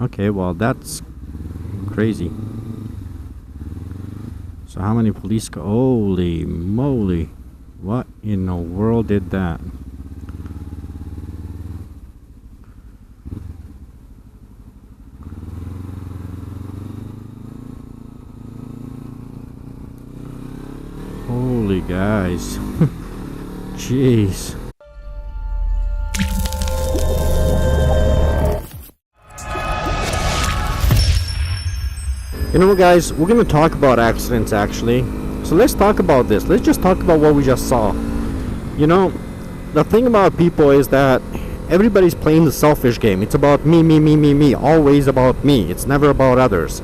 Okay, well, that's crazy. So how many police holy moly, what in the world did that? Holy guys. Jeez. You know what, guys, we're gonna talk about accidents actually. So let's talk about this. Let's just talk about what we just saw. You know, the thing about people is that everybody's playing the selfish game. It's about me, me, me, me, me. Always about me. It's never about others.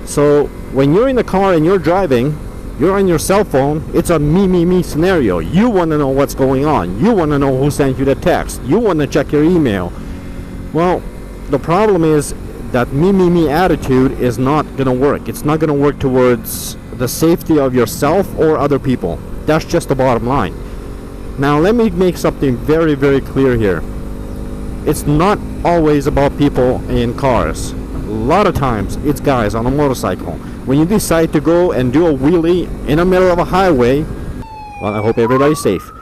So when you're in the car and you're driving, you're on your cell phone, it's a me, me, me scenario. You want to know what's going on. You want to know who sent you the text. You want to check your email. Well, the problem is that me, me, me attitude is not going to work. It's not going to work towards the safety of yourself or other people. That's just the bottom line. Now, let me make something very, very clear here. It's not always about people in cars. A lot of times, it's guys on a motorcycle. When you decide to go and do a wheelie in the middle of a highway, well, I hope everybody's safe.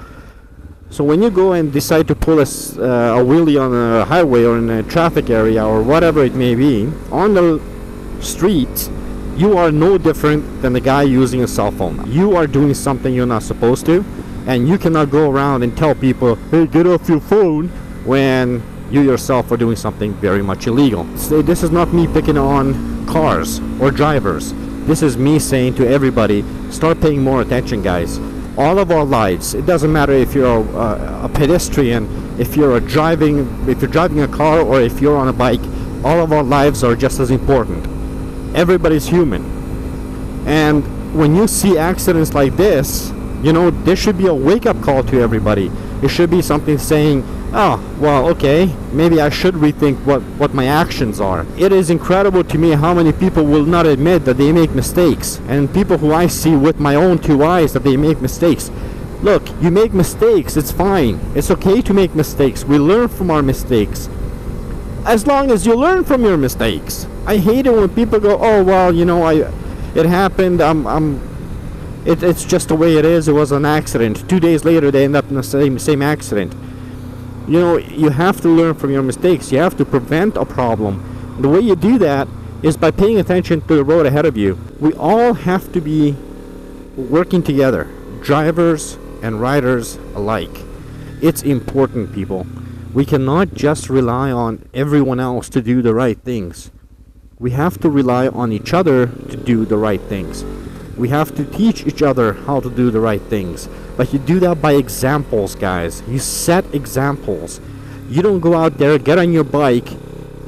So when you go and decide to pull a wheelie on a highway or in a traffic area or whatever it may be, on the street, you are no different than the guy using a cell phone. You are doing something you're not supposed to, and you cannot go around and tell people, hey, get off your phone, when you yourself are doing something very much illegal. So this is not me picking on cars or drivers. This is me saying to everybody, start paying more attention, guys. All of our lives, it doesn't matter if you're a pedestrian, if you're driving a car, or if you're on a bike, all of our lives are just as important. Everybody's human. And when you see accidents like this, you know, there should be a wake-up call to everybody. It should be something saying, oh, well, okay, maybe I should rethink what my actions are. It is incredible to me how many people will not admit that they make mistakes. And people who I see with my own two eyes that they make mistakes. Look, you make mistakes, it's fine. It's okay to make mistakes. We learn from our mistakes. As long as you learn from your mistakes. I hate it when people go, oh, well, you know, it happened, it's just the way it is. It was an accident. 2 days later, they end up in the same accident. You know, you have to learn from your mistakes. You have to prevent a problem. The way you do that is by paying attention to the road ahead of you. We all have to be working together, drivers and riders alike. It's important, people. We cannot just rely on everyone else to do the right things. We have to rely on each other to do the right things. We have to teach each other how to do the right things. But you do that by examples, guys. You set examples. You don't go out there, get on your bike,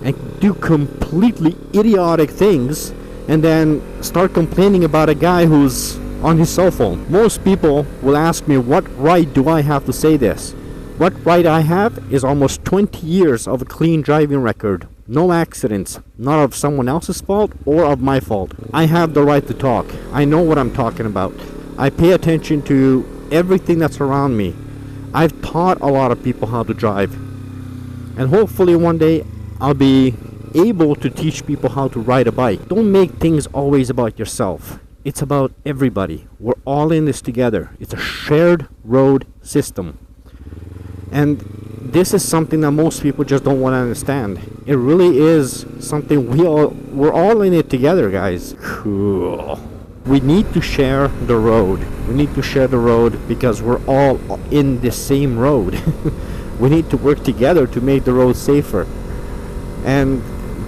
and do completely idiotic things, and then start complaining about a guy who's on his cell phone. Most people will ask me, what right do I have to say this? What right I have is almost 20 years of a clean driving record. No accidents, not of someone else's fault or of my fault. I have the right to talk. I know what I'm talking about. I pay attention to everything that's around me. I've taught a lot of people how to drive. And hopefully one day I'll be able to teach people how to ride a bike. Don't make things always about yourself. It's about everybody. We're all in this together. It's a shared road system. And this is something that most people just don't want to understand. It really is something we're all in it together, guys. Cool. We need to share the road. We need to share the road because we're all in the same road. We need to work together to make the road safer. And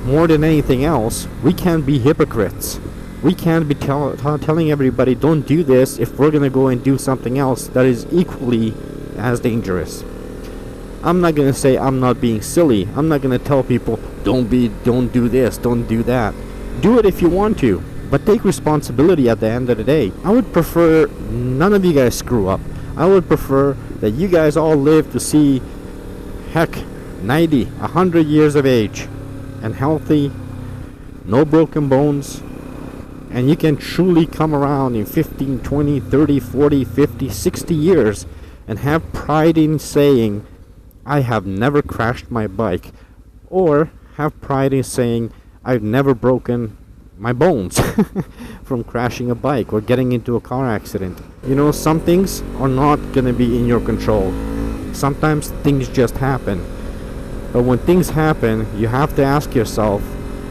more than anything else, we can't be hypocrites. We can't be telling everybody don't do this if we're going to go and do something else that is equally as dangerous. I'm not going to say I'm not being silly. I'm not going to tell people don't do this, don't do that. Do it if you want to, but take responsibility at the end of the day. I would prefer none of you guys screw up. I would prefer that you guys all live to see, heck, 90, 100 years of age and healthy, no broken bones, and you can truly come around in 15, 20, 30, 40, 50, 60 years and have pride in saying, I have never crashed my bike, or have pride in saying I've never broken my bones from crashing a bike or getting into a car accident. You know, some things are not gonna be in your control. Sometimes things just happen. But when things happen, you have to ask yourself,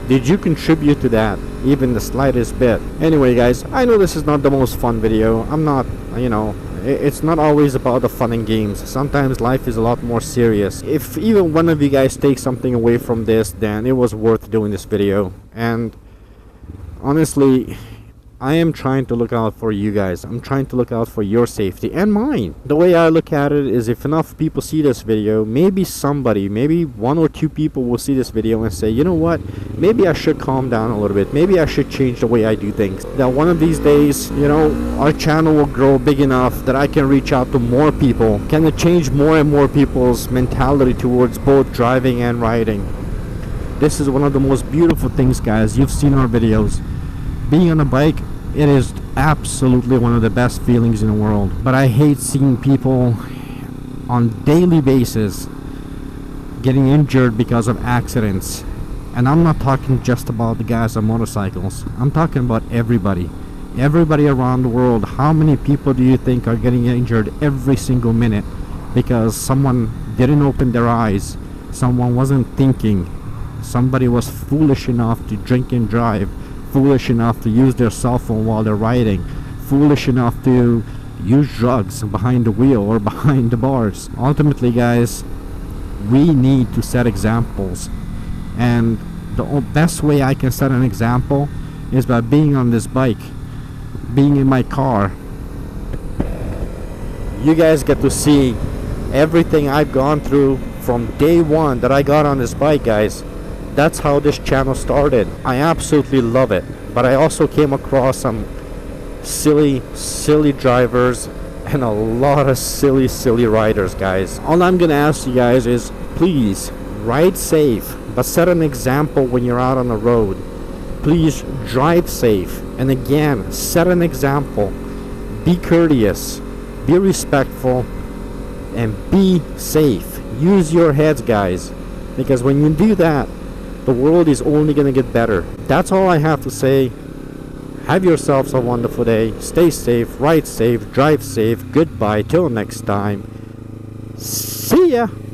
did you contribute to that, even the slightest bit? Anyway guys, I know this is not the most fun video. I'm not, you know, it's not always about the fun and games. Sometimes life is a lot more serious. If even one of you guys takes something away from this, then it was worth doing this video. And honestly, I am trying to look out for you guys. I'm trying to look out for your safety and mine. The way I look at it is, if enough people see this video, maybe somebody, maybe 1 or 2 people will see this video and say, you know what, maybe I should calm down a little bit. Maybe I should change the way I do things. That one of these days, you know, our channel will grow big enough that I can reach out to more people. Can it change more and more people's mentality towards both driving and riding? This is one of the most beautiful things, guys. You've seen our videos. Being on a bike, it is absolutely one of the best feelings in the world. But I hate seeing people on daily basis getting injured because of accidents. And I'm not talking just about the guys on motorcycles. I'm talking about everybody. Everybody around the world. How many people do you think are getting injured every single minute because someone didn't open their eyes, someone wasn't thinking, somebody was foolish enough to drink and drive, foolish enough to use their cell phone while they're riding, foolish enough to use drugs behind the wheel or behind the bars. Ultimately, guys, we need to set examples, and the best way I can set an example is by being on this bike, being in my car. You guys get to see everything I've gone through from day one that I got on this bike, guys. That's how this channel started. I absolutely love it. But I also came across some silly drivers and a lot of silly riders, guys. All I'm gonna ask you guys is, please ride safe, but set an example when you're out on the road. Please drive safe, and again, set an example. Be courteous, be respectful, and be safe. Use your heads, guys, because when you do that, the world is only going to get better. That's all I have to say. Have yourselves a wonderful day. Stay safe, ride safe, drive safe. Goodbye till next time. See ya.